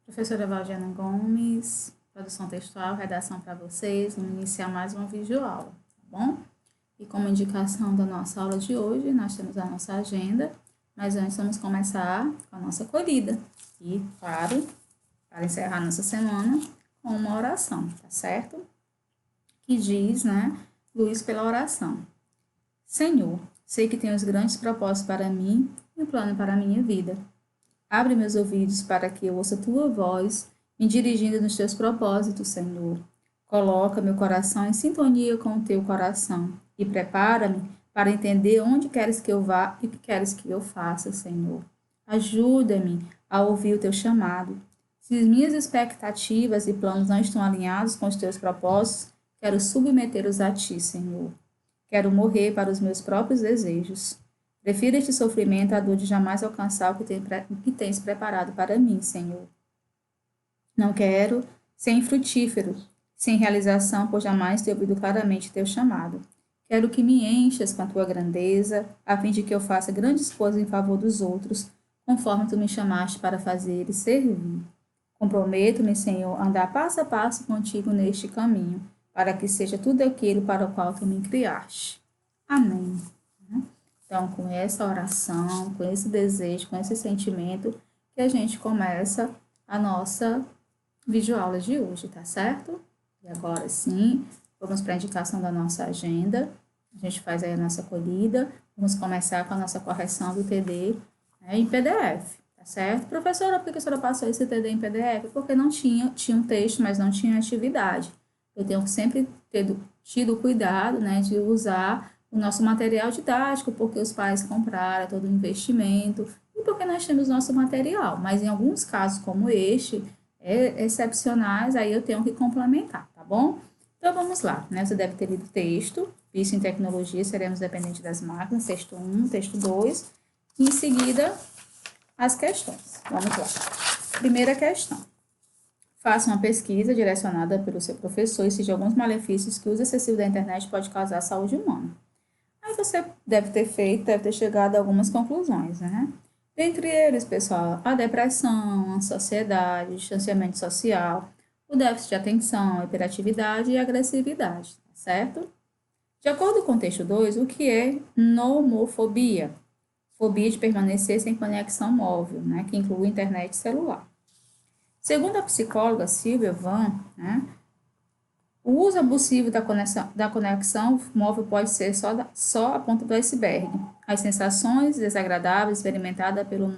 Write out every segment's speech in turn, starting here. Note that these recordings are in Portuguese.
Professora Valdiana Gomes, produção textual, redação para vocês. Vamos iniciar mais uma videoaula, tá bom? E como indicação da nossa aula de hoje, nós temos a nossa agenda, mas antes vamos começar com a nossa acolhida. E, claro, para encerrar nossa semana, com uma oração, tá certo? Que diz, Luz pela oração. Senhor, sei que tens grandes propósitos para mim e um plano para a minha vida. Abre meus ouvidos para que eu ouça tua voz, me dirigindo nos teus propósitos, Senhor. Coloca meu coração em sintonia com o teu coração e prepara-me para entender onde queres que eu vá e o que queres que eu faça, Senhor. Ajuda-me a ouvir o teu chamado. Se as minhas expectativas e planos não estão alinhados com os teus propósitos, quero submetê-los a ti, Senhor. Quero morrer para os meus próprios desejos. Prefiro este sofrimento à dor de jamais alcançar o que tens preparado para mim, Senhor. Não quero ser infrutífero, sem realização, por jamais ter ouvido claramente teu chamado. Quero que me enchas com a tua grandeza, a fim de que eu faça grandes coisas em favor dos outros, conforme tu me chamaste para fazer e servir. Comprometo-me, Senhor, a andar passo a passo contigo neste caminho, para que seja tudo aquilo para o qual tu me criaste. Amém. Então, com essa oração, com esse desejo, com esse sentimento, que a gente começa a nossa videoaula de hoje, tá certo? E agora sim, vamos para a indicação da nossa agenda. A gente faz aí a nossa acolhida. Vamos começar com a nossa correção do TD em PDF, tá certo? Professora, por que a senhora passou esse TD em PDF? Porque não tinha um texto, mas não tinha atividade. Eu tenho que sempre ter tido cuidado, de usar o nosso material didático, porque os pais compraram todo o investimento e porque nós temos nosso material. Mas em alguns casos, como este, excepcionais, aí eu tenho que complementar, tá bom? Então, vamos lá, Você deve ter lido o texto, Vício em Tecnologia, Seremos Dependentes das Máquinas, texto 1, texto 2, e em seguida, as questões. Vamos lá. Primeira questão. Faça uma pesquisa direcionada pelo seu professor e cite alguns malefícios que o uso excessivo da internet pode causar à saúde humana. Aí você deve ter chegado a algumas conclusões, Dentre eles, pessoal, a depressão, a ansiedade, o distanciamento social, o déficit de atenção, a hiperatividade e a agressividade, certo? De acordo com o texto 2, o que é nomofobia? Fobia de permanecer sem conexão móvel, que inclui internet e celular. Segundo a psicóloga Silvia Van, o uso abusivo da conexão móvel pode ser só a ponta do iceberg. As sensações desagradáveis experimentadas pelo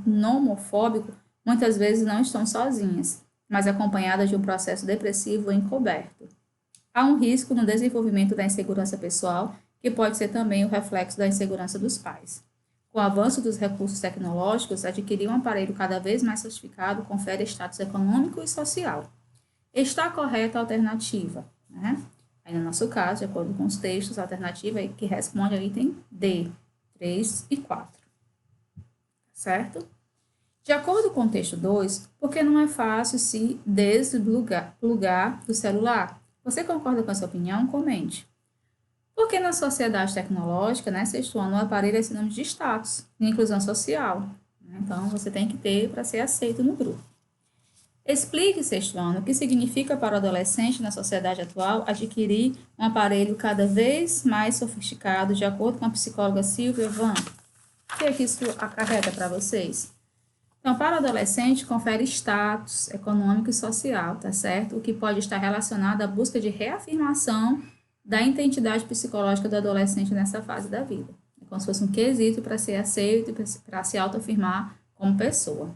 nomofóbico muitas vezes não estão sozinhas, mas acompanhadas de um processo depressivo encoberto. Há um risco no desenvolvimento da insegurança pessoal, que pode ser também o reflexo da insegurança dos pais. Com o avanço dos recursos tecnológicos, adquirir um aparelho cada vez mais sofisticado confere status econômico e social. Está correta a alternativa, Aí, no nosso caso, de acordo com os textos, a alternativa é que responde ao item D, 3 e 4. Certo? De acordo com o texto 2, porque não é fácil se deslugar do celular? Você concorda com essa opinião? Comente. Porque na sociedade tecnológica, sexto ano, o aparelho é sinônimo de status, de inclusão social. Então, você tem que ter para ser aceito no grupo. Explique, sexto ano, o que significa para o adolescente na sociedade atual adquirir um aparelho cada vez mais sofisticado, de acordo com a psicóloga Silvia Van. O que é que isso acarreta para vocês? Então, para o adolescente, confere status econômico e social, tá certo? O que pode estar relacionado à busca de reafirmação da identidade psicológica do adolescente nessa fase da vida. É como se fosse um quesito para ser aceito e para se autoafirmar como pessoa.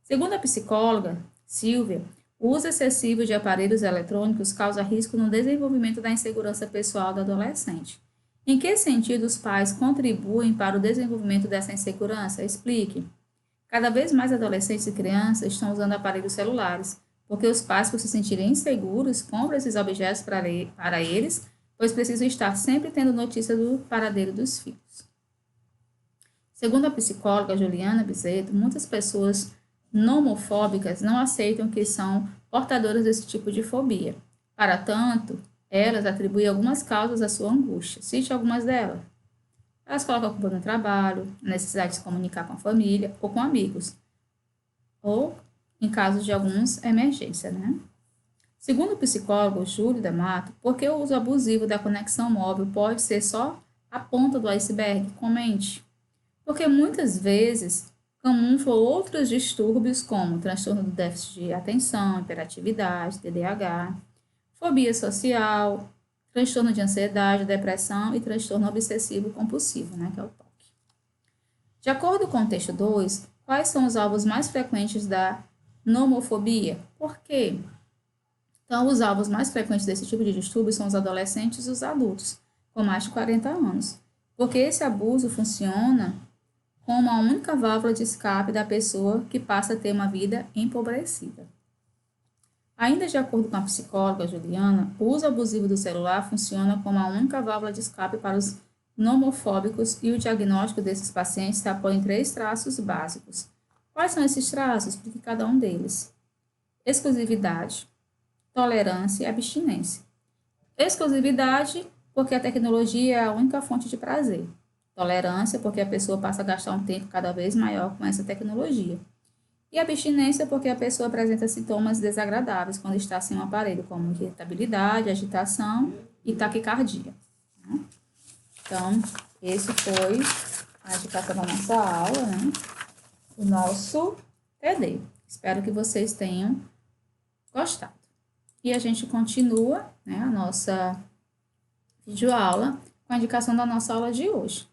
Segundo a psicóloga Silvia, o uso excessivo de aparelhos eletrônicos causa risco no desenvolvimento da insegurança pessoal do adolescente. Em que sentido os pais contribuem para o desenvolvimento dessa insegurança? Explique. Cada vez mais adolescentes e crianças estão usando aparelhos celulares, porque os pais, por se sentirem inseguros, compram esses objetos para eles, pois precisam estar sempre tendo notícia do paradeiro dos filhos. Segundo a psicóloga Juliana Bizeto, muitas pessoas nomofóbicas não aceitam que são portadoras desse tipo de fobia. Para tanto, elas atribuem algumas causas à sua angústia. Cite algumas delas. Elas colocam a culpa no trabalho, a necessidade de se comunicar com a família ou com amigos. Ou em caso de algumas emergências, né? Segundo o psicólogo Júlio D'Amato, porque o uso abusivo da conexão móvel pode ser só a ponta do iceberg? Comente. Porque muitas vezes comum foram outros distúrbios como transtorno do déficit de atenção, hiperatividade, TDAH, fobia social, transtorno de ansiedade, depressão e transtorno obsessivo compulsivo, né, que é o TOC. De acordo com o texto 2, quais são os alvos mais frequentes da nomofobia? Por quê? Então, os alvos mais frequentes desse tipo de distúrbio são os adolescentes e os adultos, com mais de 40 anos, porque esse abuso funciona como a única válvula de escape da pessoa que passa a ter uma vida empobrecida. Ainda de acordo com a psicóloga Juliana, o uso abusivo do celular funciona como a única válvula de escape para os nomofóbicos e o diagnóstico desses pacientes se apoia em 3 traços básicos. Quais são esses traços? Explique cada um deles. Exclusividade, tolerância e abstinência. Exclusividade, porque a tecnologia é a única fonte de prazer. Tolerância, porque a pessoa passa a gastar um tempo cada vez maior com essa tecnologia. E abstinência, porque a pessoa apresenta sintomas desagradáveis quando está sem um aparelho, como irritabilidade, agitação e taquicardia. Então, esse foi a indicação da nossa aula, né? O nosso TD. Espero que vocês tenham gostado. E a gente continua, né, a nossa videoaula com a indicação da nossa aula de hoje.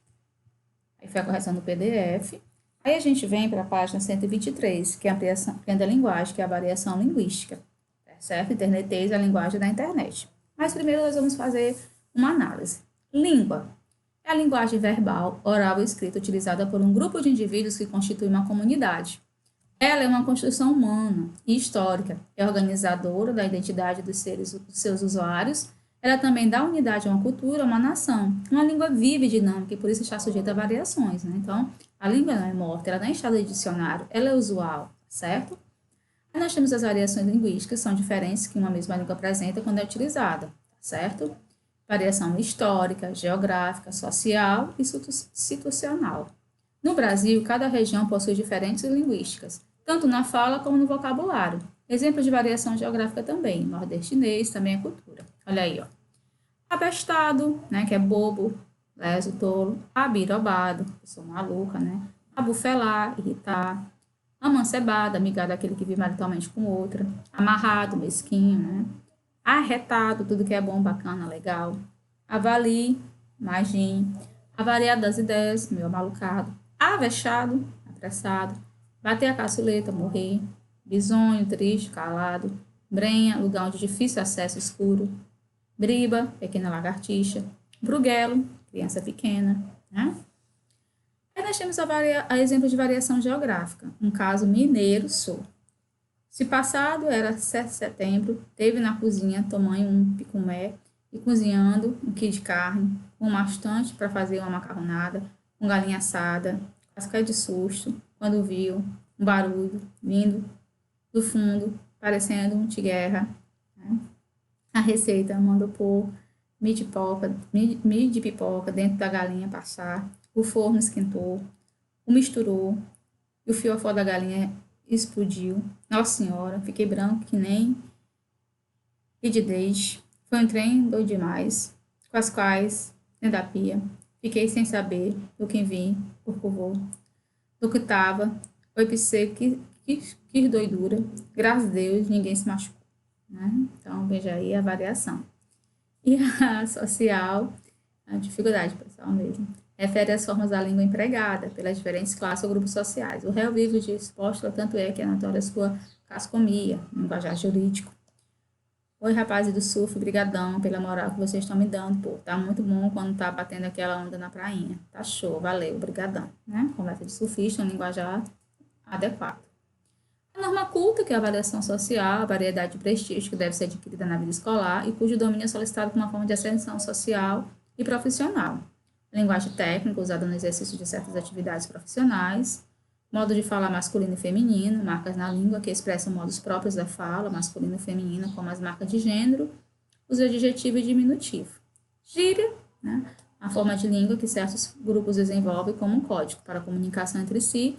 Aí foi a correção do PDF. Aí a gente vem para a página 123, que é a ampliação da linguagem, que é a variação linguística, certo? Internetês é a linguagem da internet. Mas primeiro nós vamos fazer uma análise. Língua é a linguagem verbal, oral e escrita utilizada por um grupo de indivíduos que constitui uma comunidade. Ela é uma construção humana e histórica, é organizadora da identidade dos seus usuários. Ela também dá unidade a uma cultura, a uma nação. Uma língua viva e dinâmica e por isso está sujeita a variações, né? Então, a língua não é morta, ela não é estado de dicionário, ela é usual, certo? Aí nós temos as variações linguísticas, são diferentes que uma mesma língua apresenta quando é utilizada, certo? Variação histórica, geográfica, social e situacional. No Brasil, cada região possui diferentes linguísticas, tanto na fala como no vocabulário. Exemplo de variação geográfica também, nordestinês também é cultura. Olha aí, ó. Abestado, né, que é bobo, leso, tolo. Abirobado, pessoa maluca, né. Abufelar, irritar. Amancebado, amigado, aquele que vive maritalmente com outra. Amarrado, mesquinho, né. Arretado, tudo que é bom, bacana, legal. Avalie, imagine. Avariado das ideias, meio malucado. Avexado, apressado. Bater a caçuleta, morrer. Bisonho, triste, calado. Brenha, lugar onde difícil acesso escuro. Briba, pequena lagartixa. Bruguelo, criança pequena, né? Aí nós temos a exemplo de variação geográfica. Um caso mineiro, sou. Se passado era 7 de setembro, teve na cozinha tomando um picumé e cozinhando um quilo de carne, um bastante para fazer uma macarronada, com galinha assada, casca de susto, quando viu um barulho vindo do fundo, parecendo um de guerra, né? A receita mandou pôr milho de pipoca dentro da galinha passar, o forno esquentou, o misturou, e o fiofó da galinha explodiu. Nossa Senhora, fiquei branco que nem e de dente. Foi um trem doido demais, com as quais, dentro da pia, fiquei sem saber do que vim, por favor, do que tava. Foi pseu, que doidura. Graças a Deus, ninguém se machucou, né? Então, veja aí a variação. E a social, a dificuldade pessoal mesmo, refere às formas da língua empregada pelas diferentes classes ou grupos sociais. O réu vive de expóstula, tanto é que é notória a sua cascomia, linguajar jurídico. Oi, rapazes do surf, brigadão pela moral que vocês estão me dando, pô. Tá muito bom quando tá batendo aquela onda na prainha. Tá show, valeu, brigadão, né? Conversa de surfista, um linguajar adequado. A norma culta, que é a avaliação social, a variedade de prestígio que deve ser adquirida na vida escolar e cujo domínio é solicitado como uma forma de ascensão social e profissional. Linguagem técnica, usada no exercício de certas atividades profissionais. Modo de falar masculino e feminino, marcas na língua que expressam modos próprios da fala, masculino e feminino, como as marcas de gênero, os adjetivo e diminutivo. Gíria, né? A forma de língua que certos grupos desenvolvem como um código para a comunicação entre si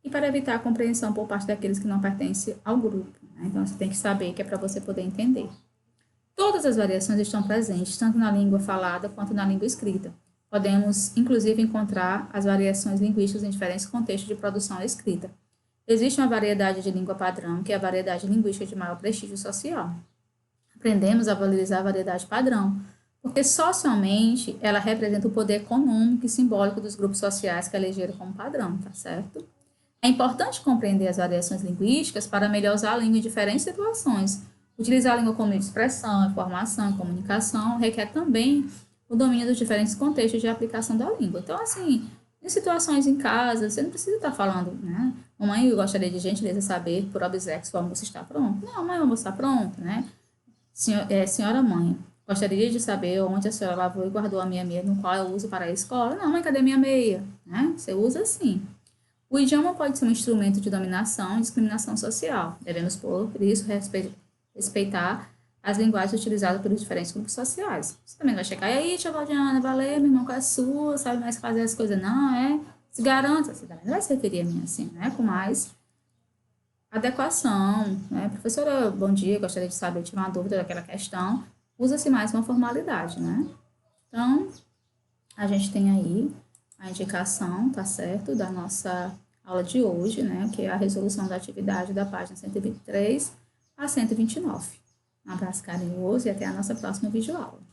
e para evitar a compreensão por parte daqueles que não pertencem ao grupo. Né? Então, você tem que saber que é para você poder entender. Todas as variações estão presentes, tanto na língua falada quanto na língua escrita. Podemos, inclusive, encontrar as variações linguísticas em diferentes contextos de produção escrita. Existe uma variedade de língua padrão, que é a variedade linguística de maior prestígio social. Aprendemos a valorizar a variedade padrão, porque socialmente ela representa o poder econômico e simbólico dos grupos sociais que elegeram como padrão, tá certo? É importante compreender as variações linguísticas para melhor usar a língua em diferentes situações. Utilizar a língua como meio de expressão, informação e comunicação requer também o domínio dos diferentes contextos de aplicação da língua. Então, assim, em situações em casa, você não precisa estar falando, né? Mamãe, eu gostaria de gentileza saber, por obséquio, se o almoço está pronto. Não, mãe, o almoço está pronto, né? Senhora mãe, gostaria de saber onde a senhora lavou e guardou a minha meia, no qual eu uso para a escola. Não, mãe, cadê minha meia? Né? Você usa assim. O idioma pode ser um instrumento de dominação e discriminação social. Devemos, por isso, respeitar as linguagens utilizadas pelos diferentes grupos sociais. Você também vai chegar, e aí, tia Valdiana, valeu, meu irmão, qual é a sua? Sabe mais fazer as coisas? Não, é? Se garanta. Você também não vai se referir a mim assim, né? Com mais adequação, né? Professora, bom dia, gostaria de saber, tive uma dúvida daquela questão. Usa-se mais uma formalidade, né? Então, a gente tem aí a indicação, tá certo, da nossa aula de hoje, né? Que é a resolução da atividade da página 123 a 129. Um abraço carinhoso e até a nossa próxima videoaula.